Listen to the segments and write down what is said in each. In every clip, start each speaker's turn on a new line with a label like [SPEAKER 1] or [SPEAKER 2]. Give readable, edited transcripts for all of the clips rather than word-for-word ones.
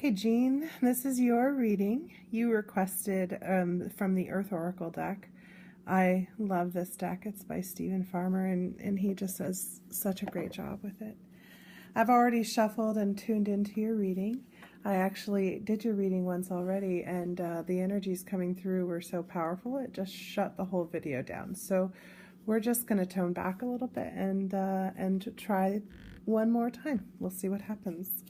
[SPEAKER 1] Okay, Jean, this is your reading. You requested from the Earth Oracle deck. I love this deck. It's by Stephen Farmer, and he just does such a great job with it. I've already shuffled and tuned into your reading. I actually did your reading once already, and the energies coming through were so powerful, it just shut the whole video down. So we're just going to tone back a little bit and try one more time. We'll see what happens.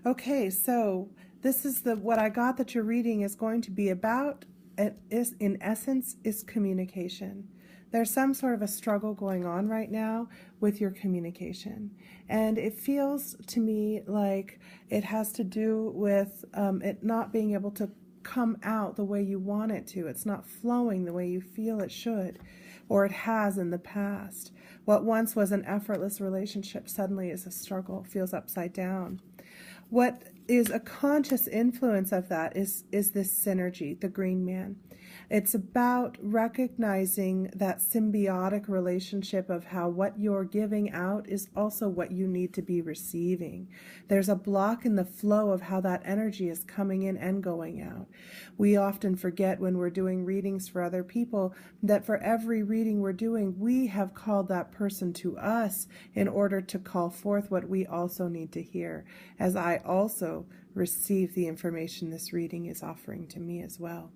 [SPEAKER 1] Okay, so this is what I got that your reading is going to be about. In essence, is communication. There's some sort of a struggle going on right now with your communication. And it feels to me like it has to do with it not being able to come out the way you want it to. It's not flowing the way you feel it should, or it has in the past. What once was an effortless relationship suddenly is a struggle, feels upside down. What is a conscious influence of that is this synergy, the green man. It's about recognizing that symbiotic relationship of how what you're giving out is also what you need to be receiving. There's a block in the flow of how that energy is coming in and going out. We often forget when we're doing readings for other people that for every reading we're doing, we have called that person to us in order to call forth what we also need to hear, as I also receive the information this reading is offering to me as well.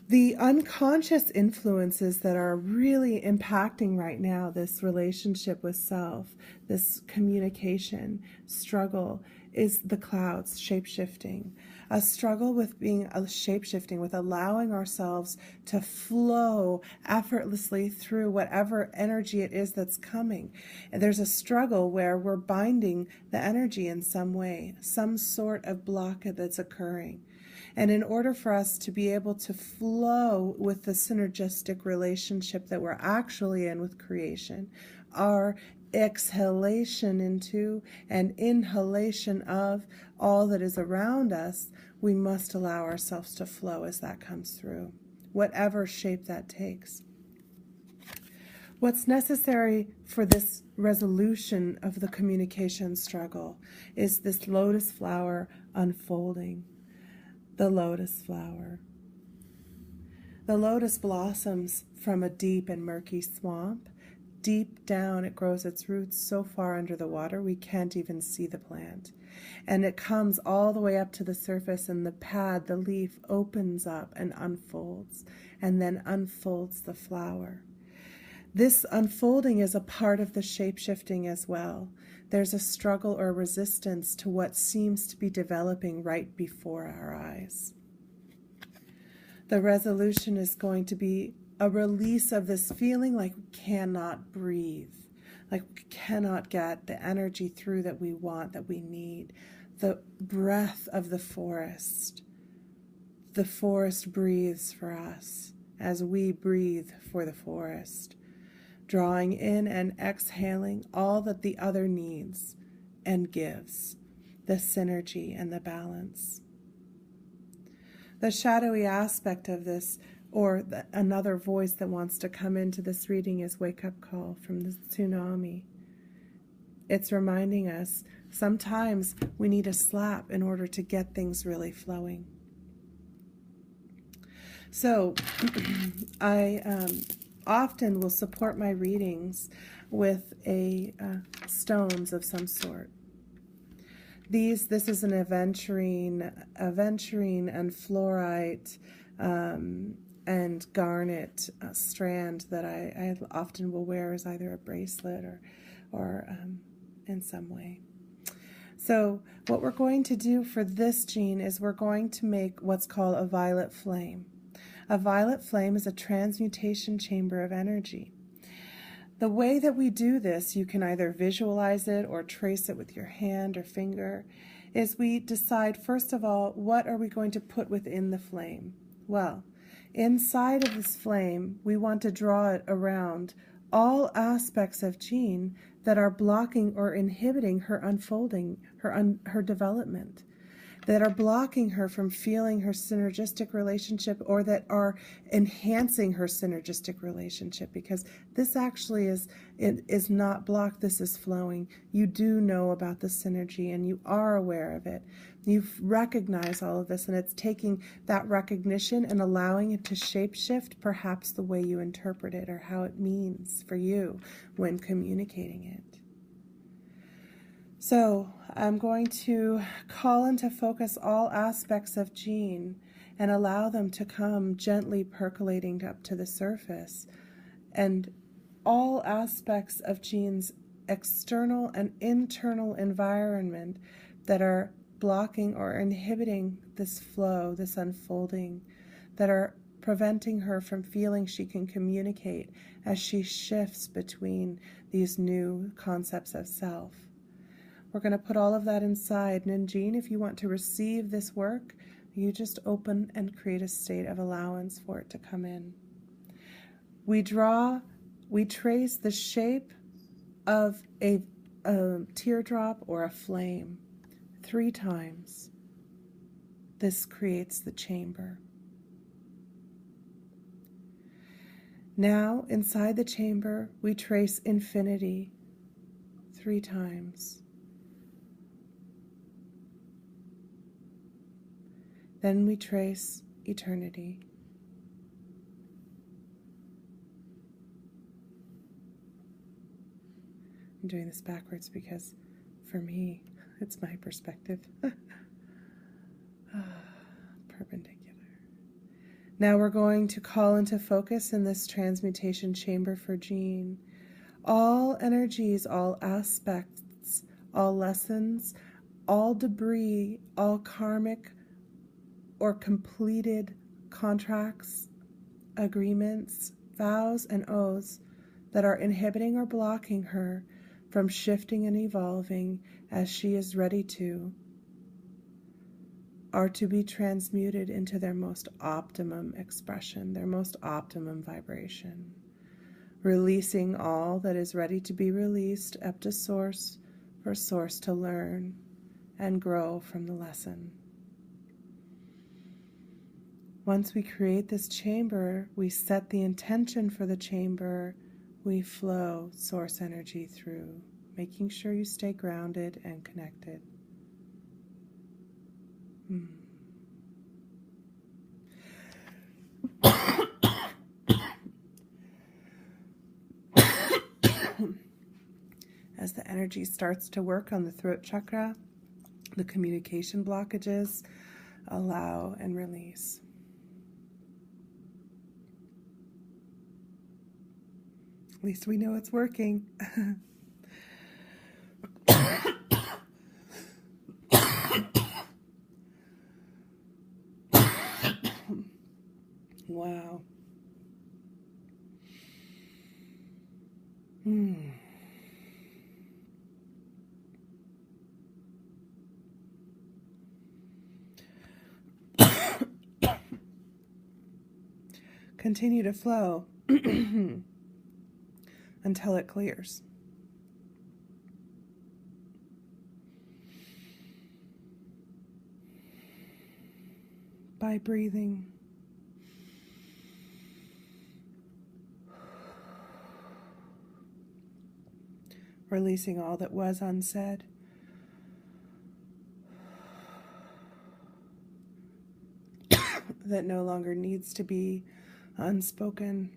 [SPEAKER 1] The unconscious influences that are really impacting right now this relationship with self, this communication struggle, is the clouds, shape-shifting. A struggle with being shape-shifting, with allowing ourselves to flow effortlessly through whatever energy it is that's coming. And there's a struggle where we're binding the energy in some way, some sort of block that's occurring. And in order for us to be able to flow with the synergistic relationship that we're actually in with creation, our exhalation into and inhalation of all that is around us, we must allow ourselves to flow as that comes through, whatever shape that takes. What's necessary for this resolution of the communication struggle is this lotus flower unfolding. The lotus flower. The lotus blossoms from a deep and murky swamp. Deep down, it grows its roots so far under the water we can't even see the plant. And it comes all the way up to the surface, and the leaf opens up and unfolds, and then unfolds the flower. This unfolding is a part of the shape-shifting as well. There's a struggle or resistance to what seems to be developing right before our eyes. The resolution is going to be a release of this feeling like we cannot breathe, like we cannot get the energy through that we want, that we need. The breath of the forest. The forest breathes for us as we breathe for the forest, drawing in and exhaling all that the other needs and gives, the synergy and the balance. The shadowy aspect of this, or another voice that wants to come into this reading, is Wake Up Call from the tsunami. It's reminding us sometimes we need a slap in order to get things really flowing. So I often will support my readings with stones of some sort. This is an Aventurine and Flourite and garnet strand that I often will wear as either a bracelet or in some way. So what we're going to do for this Jeane is we're going to make what's called a violet flame. A violet flame is a transmutation chamber of energy. The way that we do this, you can either visualize it or trace it with your hand or finger, is we decide, first of all, what are we going to put within the flame? Well, inside of this flame, we want to draw it around all aspects of Jeane that are blocking or inhibiting her unfolding, her development. that are blocking her from feeling her synergistic relationship, or that are enhancing her synergistic relationship, because this actually is not blocked, this is flowing. You do know about the synergy and you are aware of it. You recognize all of this, and it's taking that recognition and allowing it to shapeshift perhaps the way you interpret it or how it means for you when communicating it. So I'm going to call into focus all aspects of Jeane and allow them to come gently percolating up to the surface. And all aspects of Jeane's external and internal environment that are blocking or inhibiting this flow, this unfolding, that are preventing her from feeling she can communicate as she shifts between these new concepts of self. We're going to put all of that inside. And Jeane, if you want to receive this work, you just open and create a state of allowance for it to come in. We trace the shape of a teardrop or a flame 3 times. This creates the chamber. Now, inside the chamber, we trace infinity 3 times. Then we trace eternity. I'm doing this backwards because, for me, it's my perspective. Perpendicular. Now we're going to call into focus in this transmutation chamber for Jeane all energies, all aspects, all lessons, all debris, all karmic or completed contracts, agreements, vows, and oaths that are inhibiting or blocking her from shifting and evolving as she is ready to, are to be transmuted into their most optimum expression, their most optimum vibration, releasing all that is ready to be released up to Source for Source to learn and grow from the lesson. Once we create this chamber, we set the intention for the chamber, we flow Source energy through, making sure you stay grounded and connected. As the energy starts to work on the throat chakra, the communication blockages, allow and release. At least we know it's working. Wow. Continue to flow until it clears. By breathing. Releasing all that was unsaid. That no longer needs to be unspoken.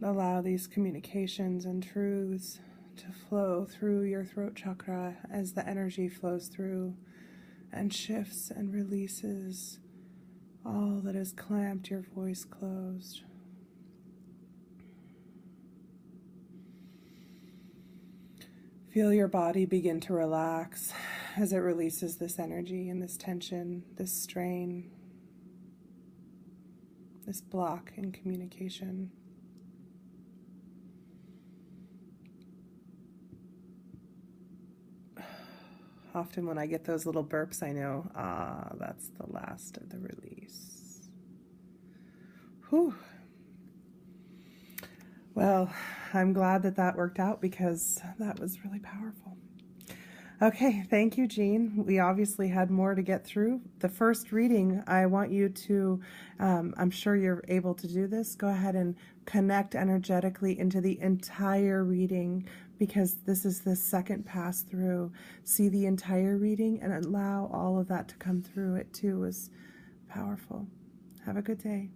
[SPEAKER 1] Allow these communications and truths to flow through your throat chakra as the energy flows through and shifts and releases all that has clamped your voice closed. Feel your body begin to relax as it releases this energy and this tension, this strain, this block in communication. Often when I get those little burps, I know, that's the last of the release. Whew. Well, I'm glad that worked out because that was really powerful. Okay, thank you, Jeane. We obviously had more to get through. The first reading, I want you to, I'm sure you're able to do this, go ahead and connect energetically into the entire reading, because this is the second pass through. See the entire reading and allow all of that to come through. It too was powerful. Have a good day.